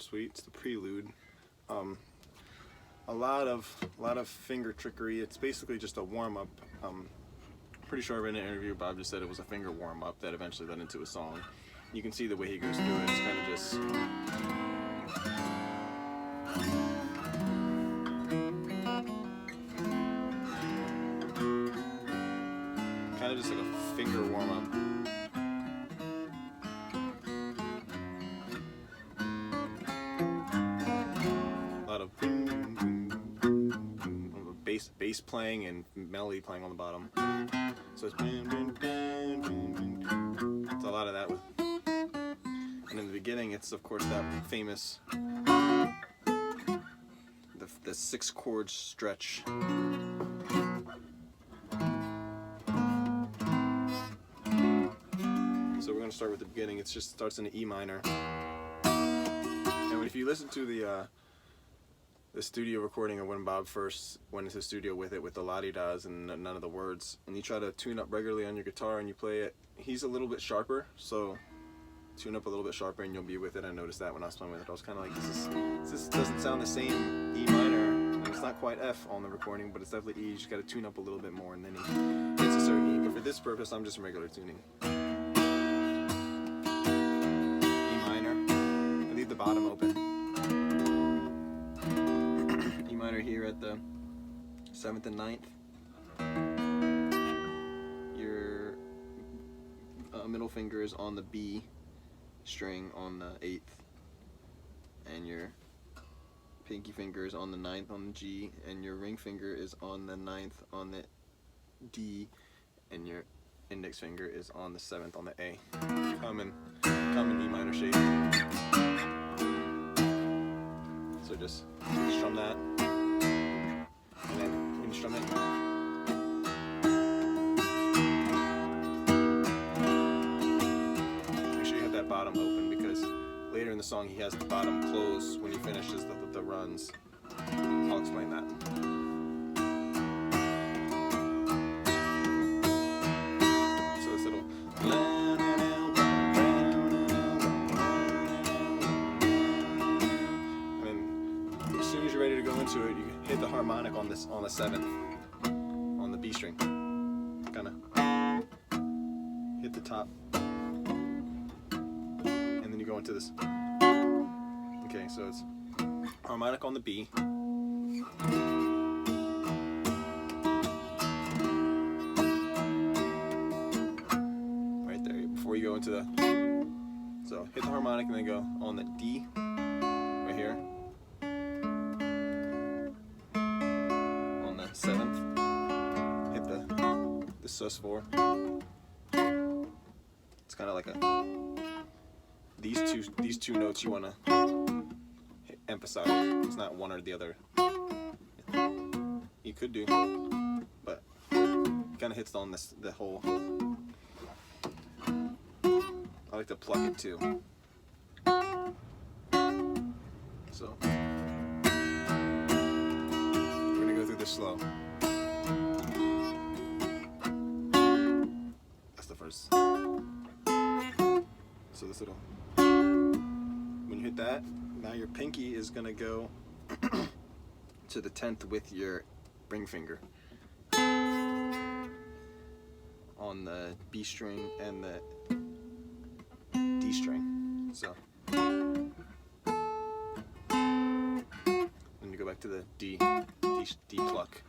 Suite. It's the prelude. A lot of finger trickery. It's basically just a warm-up. Pretty sure I read in an interview Bob just said it was a finger warm-up that eventually led into a song. You can see the way he goes through it. It's kind of just like a finger warm-up. A lot of bass playing and melody playing on the bottom. So it's a lot of that. And in the beginning, it's of course that famous the 6 chord stretch. So we're going to start with the beginning. It just starts in an E minor. And if you listen to the studio recording of when Bob first went into the studio with it, with the la-di-das and none of the words, and you try to tune up regularly on your guitar and you play it, he's a little bit sharper, so tune up a little bit sharper and you'll be with it. I noticed that when I was playing with it. I was kind of like, this doesn't sound the same E minor, and it's not quite F on the recording, but it's definitely E. You just got to tune up a little bit more, and then he hits a certain E. But for this purpose, I'm just regular tuning. E minor. I leave the bottom open. Here at the 7th and 9th, your middle finger is on the B string on the 8th, and your pinky finger is on the 9th on the G, and your ring finger is on the 9th on the D, and your index finger is on the 7th on the A. Common E minor shape. So just strum that. And then when you strum it, make sure you have that bottom open, because later in the song he has the bottom closed when he finishes the runs. I'll explain that. So this little as soon as you're ready to go into it, you hit the harmonic on the 7th on the B string. Kind of hit the top, and then you go into this. Okay, so it's harmonic on the B, right there before you go into the. So hit the harmonic and then go on the D right here. 7th, hit the sus4. It's kind of like these two notes you want to emphasize. It's not one or the other. You could do, but it kind of hits on the whole. I like to pluck it too. So we're gonna go through this slow. That's the first. So this little, when you hit that, now your pinky is gonna go to the 10th with your ring finger on the B string and the D string. So then you go back to the D pluck.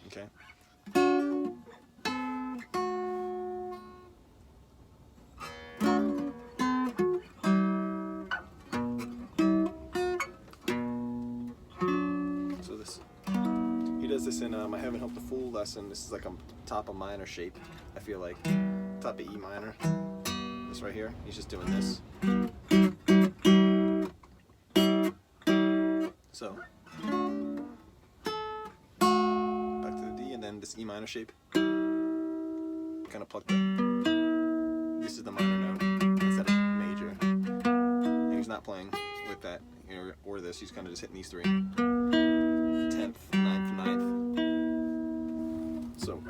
Okay. So this, he does this in my Heaven Help the Fool lesson. This is like a top of minor shape, I feel like. Top of E minor. This right here, he's just doing this. So, back to the D, and then this E minor shape. Kind of pluck the, this is the minor note instead of major. And he's not playing with that, or this, he's kind of just hitting these three. 10th, 9th, 9th. So,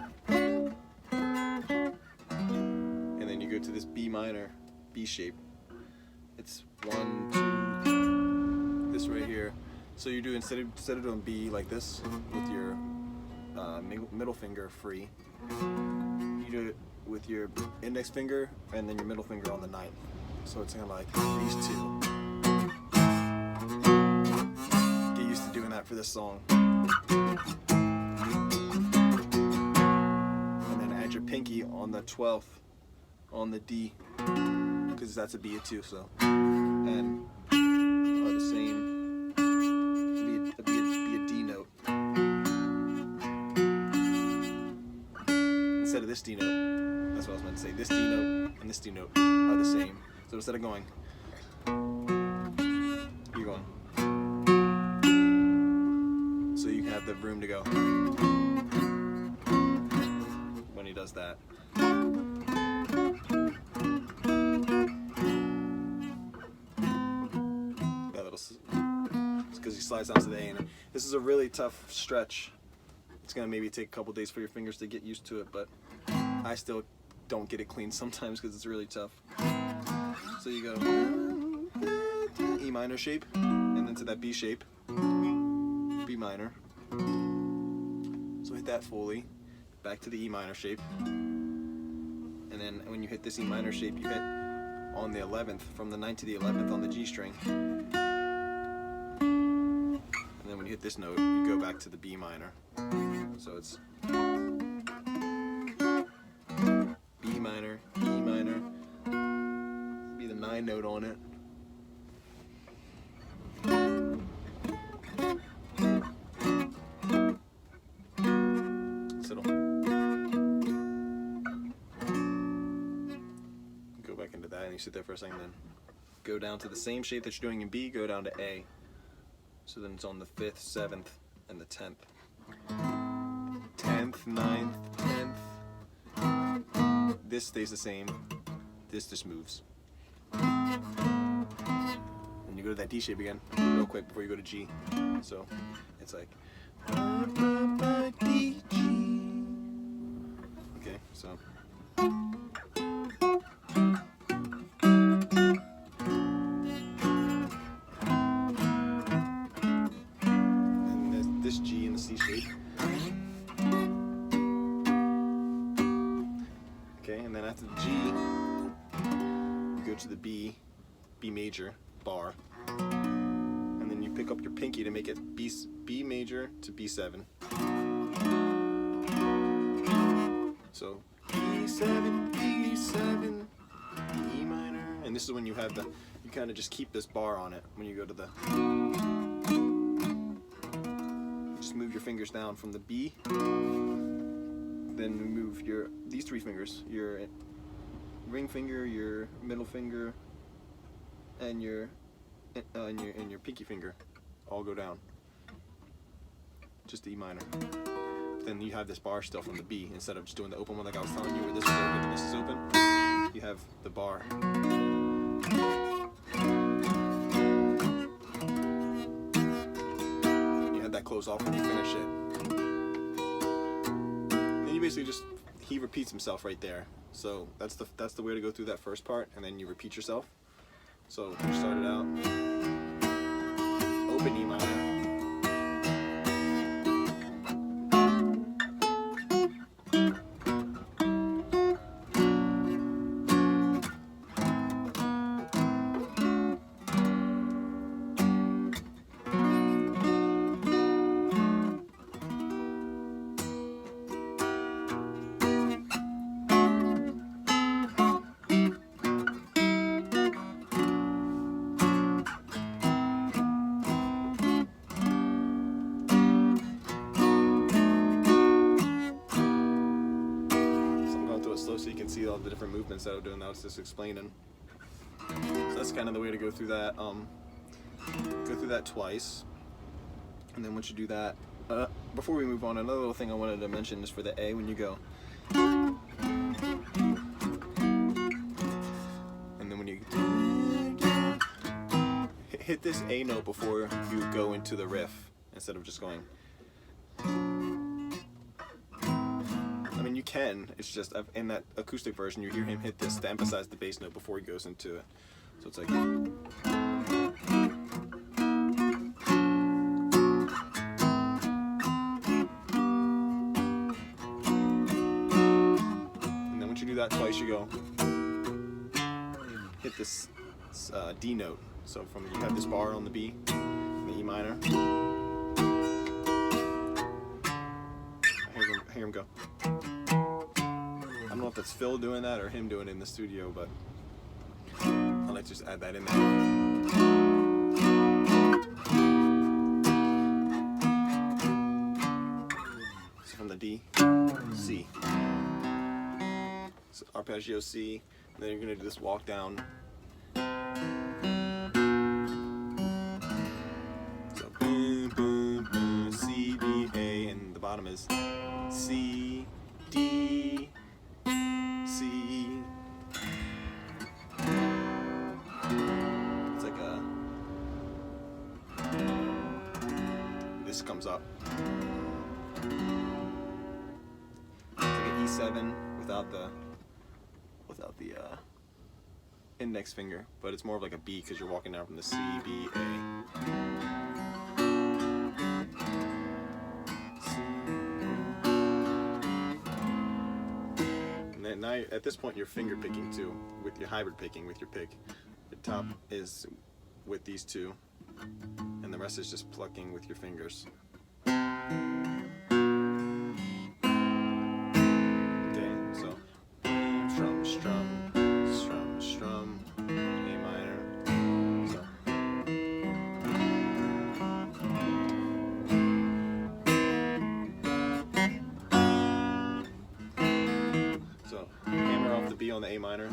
and then you go to this B minor, B shape. It's 1, 2, this right here. So you do, instead of doing B like this with your middle finger free, you do it with your index finger and then your middle finger on the 9th. So it's kind of like these two. Get used to doing that for this song. And then add your pinky on the 12th on the D, because that's a B too. So, and are the same. Be a D note instead of this D note. That's what I was meant to say. This D note and this D note are the same. So instead of going, you're going. So you have the room to go when he does that. That little, because he slides down to the A, and this is a really tough stretch. It's gonna maybe take a couple days for your fingers to get used to it, but I still don't get it clean sometimes because it's really tough. So you go E minor shape, and then to that B shape, B minor. So hit that fully, back to the E minor shape, and then when you hit this E minor shape, you hit on the 11th, from the 9th to the 11th on the G string. And then when you hit this note, you go back to the B minor. So it's B minor, E minor, be the 9 note on it. So go back into that and you sit there for a second, then go down to the same shape that you're doing in B, go down to A. So then it's on the 5th, 7th, and the 10th. 10th, 9th, 10th. This stays the same. This just moves. And you go to that D shape again, real quick before you go to G. So it's like D, G. Okay, so. And this G and the C shape. Okay, and then after the G, you go to the B major bar, and then you pick up your pinky to make it B major to B7. So B7, B7, E minor, and this is when you have you kind of just keep this bar on it when you go to the. Just move your fingers down from the B. Then move these 3 fingers, your ring finger, your middle finger, and your pinky finger, all go down. Just E minor. Then you have this bar still from the B, instead of just doing the open one like I was telling you, where this is open and this is open. You have the bar. You have that close off when you finish it. Basically he repeats himself right there. So that's the way to go through that first part, and then you repeat yourself. So you start it out, open E minor, so you can see all the different movements that I'm doing. I was just explaining. So that's kind of the way to go through that. Go through that twice, and then once you do that, before we move on, another little thing I wanted to mention is for the A, when you go, and then when you hit this A note before you go into the riff, instead of just going. I mean, you can. It's just in that acoustic version, you hear him hit this to emphasize the bass note before he goes into it. So it's like. And then once you do that twice, you go hit this D note. So you have this bar on the B, and the E minor. Hear him go. I don't know if that's Phil doing that or him doing it in the studio, but I'll just add that in there. So from the D, C. So arpeggio C, and then you're going to do this walk down. So boom, boom, boom, C, B, A, and the bottom is C, D, C. It's like this comes up. It's like an E7 without the index finger, but it's more of like a B because you're walking down from the C, B, A. Now at this point you're finger picking too, with your hybrid picking with your pick. The top is with these two, and the rest is just plucking with your fingers. Okay, so strum, strum, strum, strum, A minor. So hammer off the B on the A minor.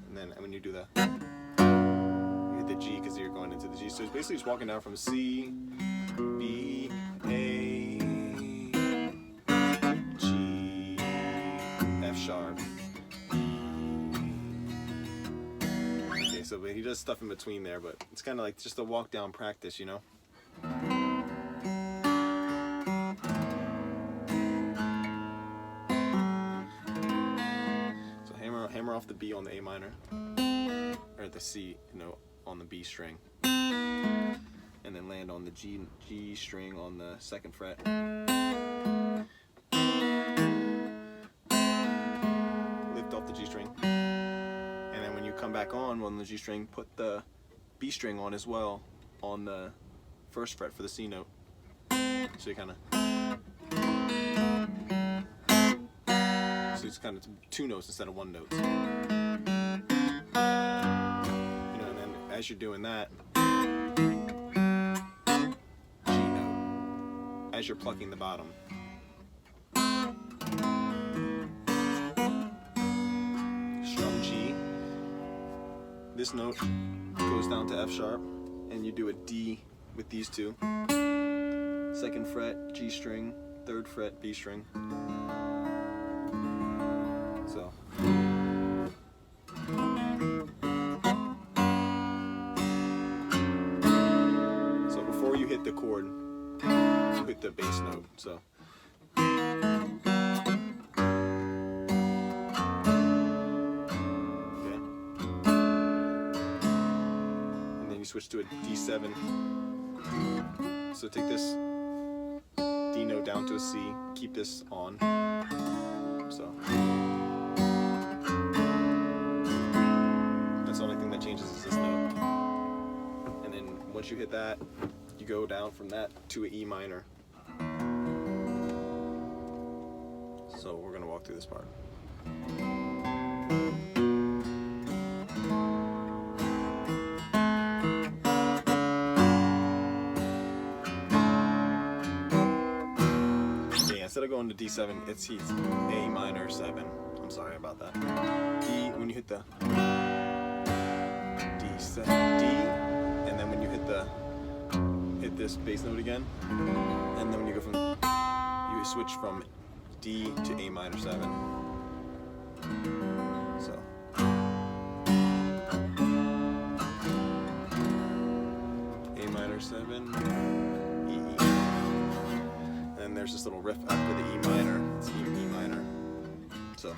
And then when you do that, you hit the G because you're going into the G. So it's basically just walking down from C, B, A, G, F sharp. Okay, so he does stuff in between there, but it's kind of like just a walk down practice, you know? So hammer off the B on the A minor, or the C, on the B string, and then land on the G string on the 2nd fret. Lift off the G string, and then when you come back on the G string, put the B string on as well on the 1st fret for the C note. So you kind of, it's kind of 2 notes instead of 1 note. And then as you're doing that, G note, as you're plucking the bottom. Strum G. This note goes down to F sharp, and you do a D with these two. 2nd fret, G string, 3rd fret, B string. So. So before you hit the chord, you hit the bass note. So. Okay. And then you switch to a D7. So take this D note down to a C, keep this on. So that's the only thing that changes is this note. And then once you hit that, you go down from that to an E minor. So we're gonna walk through this part. Instead of going to D7, he's A minor 7. I'm sorry about that. D, when you hit the D7, D, and then when you hit this bass note again, and then when you go you switch from D to A minor 7. So. 7, E, E. And then there's this little riff after the E minor. It's E, E minor. So.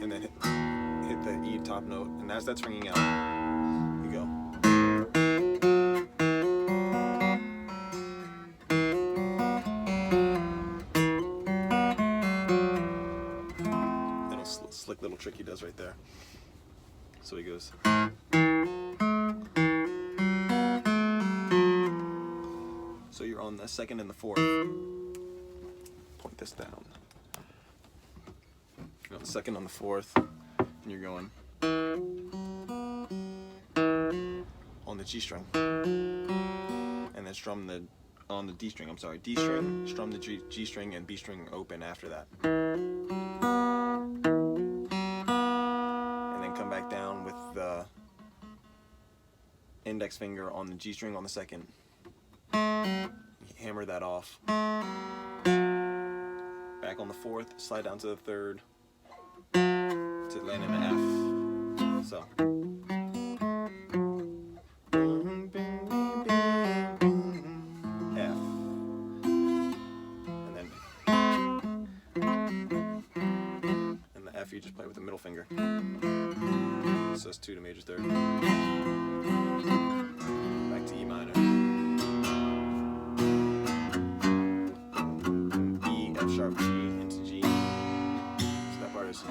And then hit the E top note, and as that's ringing out, you go. Slick little trick he does right there. So he goes. So you're on the 2nd and the 4th. Point this down. You're on the 2nd on the 4th, and you're going on the G string, and then strum the on the D string. I'm sorry, D string, strum the G string, and B string open after that. Come back down with the index finger on the G string on the 2nd. Hammer that off. Back on the 4th, slide down to the 3rd to land in the F. So. F. And then. And the F you just play with the middle finger. So it's 2 to major 3rd. Back to E minor. E, F sharp, G, into G. So that part is.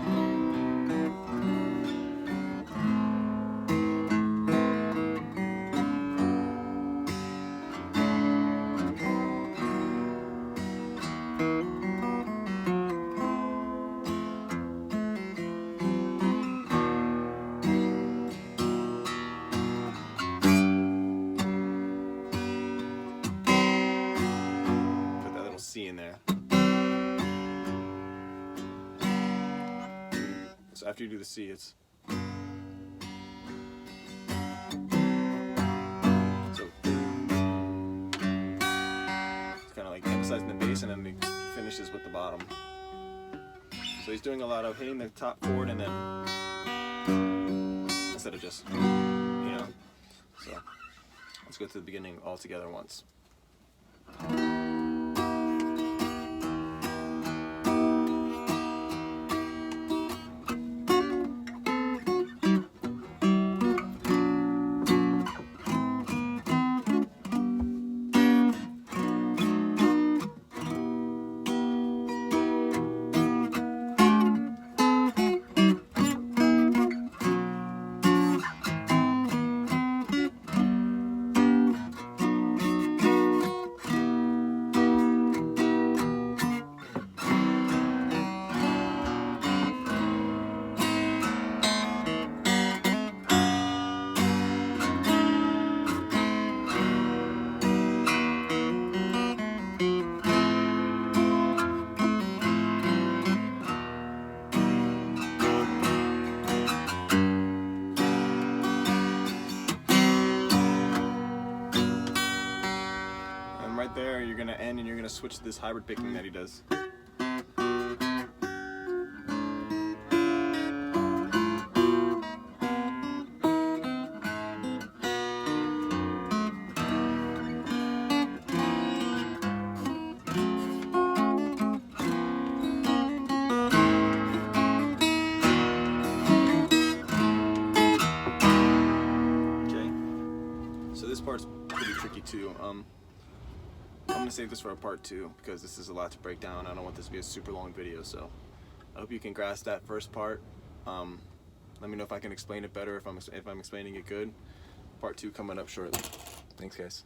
C in there. So after you do the C, it's so it's kind of like emphasizing the bass, and then he finishes with the bottom. So he's doing a lot of hitting the top chord and then instead of just, you know. So let's go to the beginning all together once. Right there, you're gonna end and you're gonna switch to this hybrid picking that he does. Okay, so this part's pretty tricky too. I'm gonna save this for a part 2 because this is a lot to break down. I don't want this to be a super long video, so I hope you can grasp that first part. Let me know if I can explain it better, if I'm explaining it good. Part 2 coming up shortly. Thanks, guys.